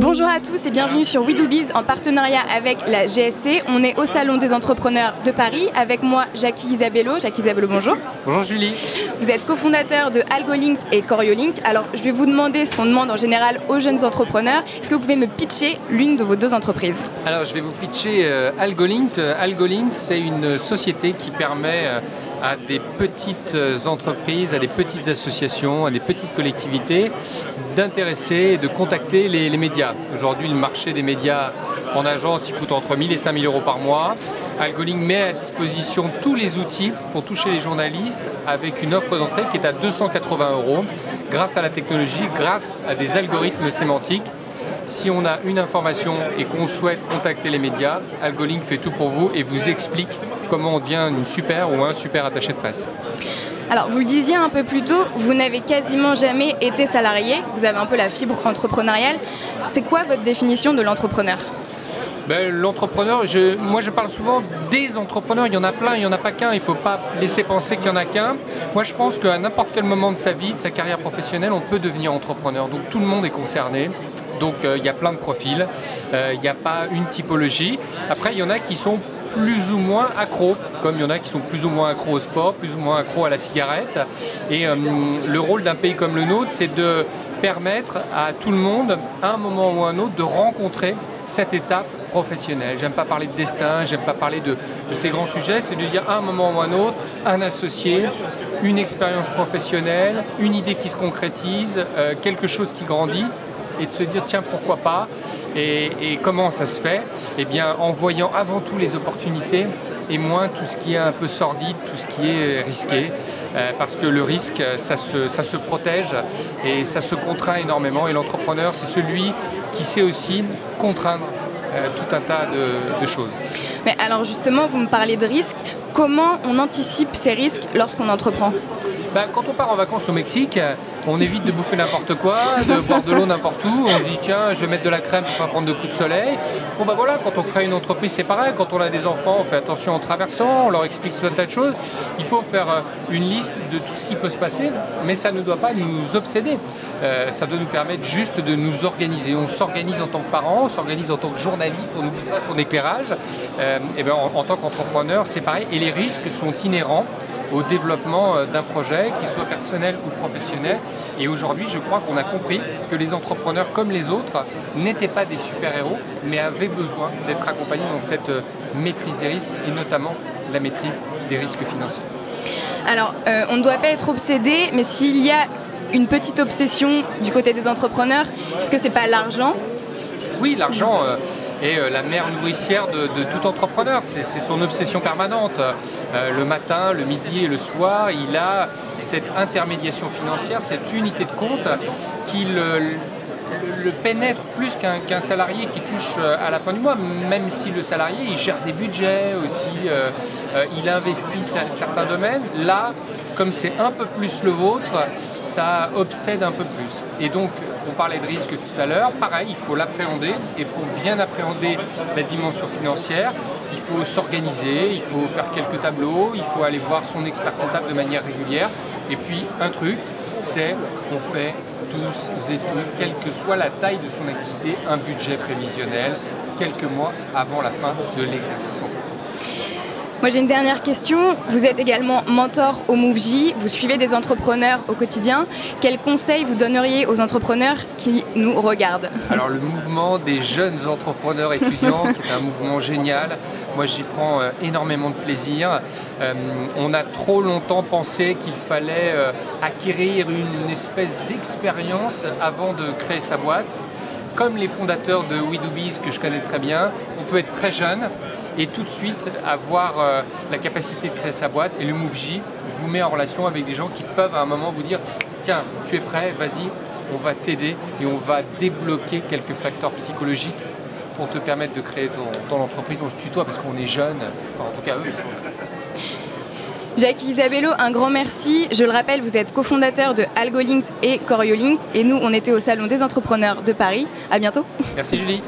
Bonjour à tous et bienvenue sur We Do Biz en partenariat avec la GSC. On est au Salon des entrepreneurs de Paris. Avec moi, Jackie Isabello. Jackie Isabello, bonjour. Bonjour Julie. Vous êtes cofondateur de AlgoLinked et CorioLink. Alors, je vais vous demander ce qu'on demande en général aux jeunes entrepreneurs. Est-ce que vous pouvez me pitcher l'une de vos deux entreprises? Alors, je vais vous pitcher AlgoLinked. AlgoLinked, c'est une société qui permet à des petites entreprises, à des petites associations, à des petites collectivités d'intéresser et de contacter les médias. Aujourd'hui, le marché des médias en agence, il coûte entre 1 000 et 5 000 euros par mois. AlgoLinked met à disposition tous les outils pour toucher les journalistes avec une offre d'entrée qui est à 280 euros grâce à la technologie, grâce à des algorithmes sémantiques. Si on a une information et qu'on souhaite contacter les médias, AlgoLinked fait tout pour vous et vous explique comment on devient une super ou un super attaché de presse. Alors, vous le disiez un peu plus tôt, vous n'avez quasiment jamais été salarié. Vous avez un peu la fibre entrepreneuriale. C'est quoi votre définition de l'entrepreneur ? L'entrepreneur, moi je parle souvent des entrepreneurs, il y en a plein, il n'y en a pas qu'un, il ne faut pas laisser penser qu'il n'y en a qu'un. Moi je pense qu'à n'importe quel moment de sa vie, de sa carrière professionnelle, on peut devenir entrepreneur. Donc tout le monde est concerné. Donc il y a plein de profils, il n'y a pas une typologie. Après, il y en a qui sont plus ou moins accros, comme il y en a qui sont plus ou moins accros au sport, plus ou moins accros à la cigarette. Et le rôle d'un pays comme le nôtre, c'est de permettre à tout le monde, à un moment ou à un autre, de rencontrer cette étape professionnelle. J'aime pas parler de destin, j'aime pas parler de ces grands sujets, c'est de dire à un moment ou à un autre, un associé, une expérience professionnelle, une idée qui se concrétise, quelque chose qui grandit, et de se dire tiens pourquoi pas, et comment ça se fait? Eh bien en voyant avant tout les opportunités et moins tout ce qui est un peu sordide, tout ce qui est risqué, parce que le risque ça se protège et ça se contraint énormément, et l'entrepreneur c'est celui qui sait aussi contraindre tout un tas de choses. Mais alors justement, vous me parlez de risques. Comment on anticipe ces risques lorsqu'on entreprend ? Quand on part en vacances au Mexique, on évite de bouffer n'importe quoi, de boire de l'eau n'importe où. On se dit tiens, je vais mettre de la crème pour ne pas prendre de coups de soleil. Bon voilà, quand on crée une entreprise, c'est pareil. Quand on a des enfants, on fait attention en traversant, on leur explique tout un tas de choses. Il faut faire une liste de tout ce qui peut se passer, mais ça ne doit pas nous obséder. Ça doit nous permettre juste de nous organiser. On s'organise en tant que parents, on s'organise en tant que journaliste, on n'oublie pas son éclairage. En tant qu'entrepreneur, c'est pareil. Et les risques sont inhérents au développement d'un projet, qu'il soit personnel ou professionnel. Et aujourd'hui, je crois qu'on a compris que les entrepreneurs, comme les autres, n'étaient pas des super-héros, mais avaient besoin d'être accompagnés dans cette maîtrise des risques, et notamment la maîtrise des risques financiers. Alors, on ne doit pas être obsédé, mais s'il y a une petite obsession du côté des entrepreneurs, est-ce que c'est pas l'argent ? Oui, l'argent est la mère nourricière de tout entrepreneur. C'est son obsession permanente. Le matin, le midi et le soir, il a cette intermédiation financière, cette unité de compte qui le pénètre plus qu'un salarié qui touche à la fin du mois, même si le salarié il gère des budgets aussi, il investit certains domaines. Là, comme c'est un peu plus le vôtre, ça obsède un peu plus. Et donc, on parlait de risque tout à l'heure, pareil, il faut l'appréhender, et pour bien appréhender la dimension financière, il faut s'organiser, il faut faire quelques tableaux, il faut aller voir son expert comptable de manière régulière. Et puis, un truc, c'est on fait tous et toutes, quelle que soit la taille de son activité, un budget prévisionnel quelques mois avant la fin de l'exercice en cours. Moi j'ai une dernière question. Vous êtes également mentor au MoveJ, vous suivez des entrepreneurs au quotidien. Quels conseils vous donneriez aux entrepreneurs qui nous regardent ? Alors le mouvement des jeunes entrepreneurs étudiants, qui est un mouvement génial, moi j'y prends énormément de plaisir. On a trop longtemps pensé qu'il fallait acquérir une espèce d'expérience avant de créer sa boîte. Comme les fondateurs de We Do Biz que je connais très bien, on peut être très jeune et tout de suite avoir la capacité de créer sa boîte, et le MoveJ vous met en relation avec des gens qui peuvent à un moment vous dire tiens, tu es prêt, vas-y, on va t'aider et on va débloquer quelques facteurs psychologiques pour te permettre de créer ton entreprise. On se tutoie parce qu'on est jeunes, enfin, en tout cas eux ils sont jeunes. Jackie Isabello, un grand merci. Je le rappelle, vous êtes cofondateur de AlgoLinked et CorioLinked, et nous on était au Salon des entrepreneurs de Paris. À bientôt. Merci Julie.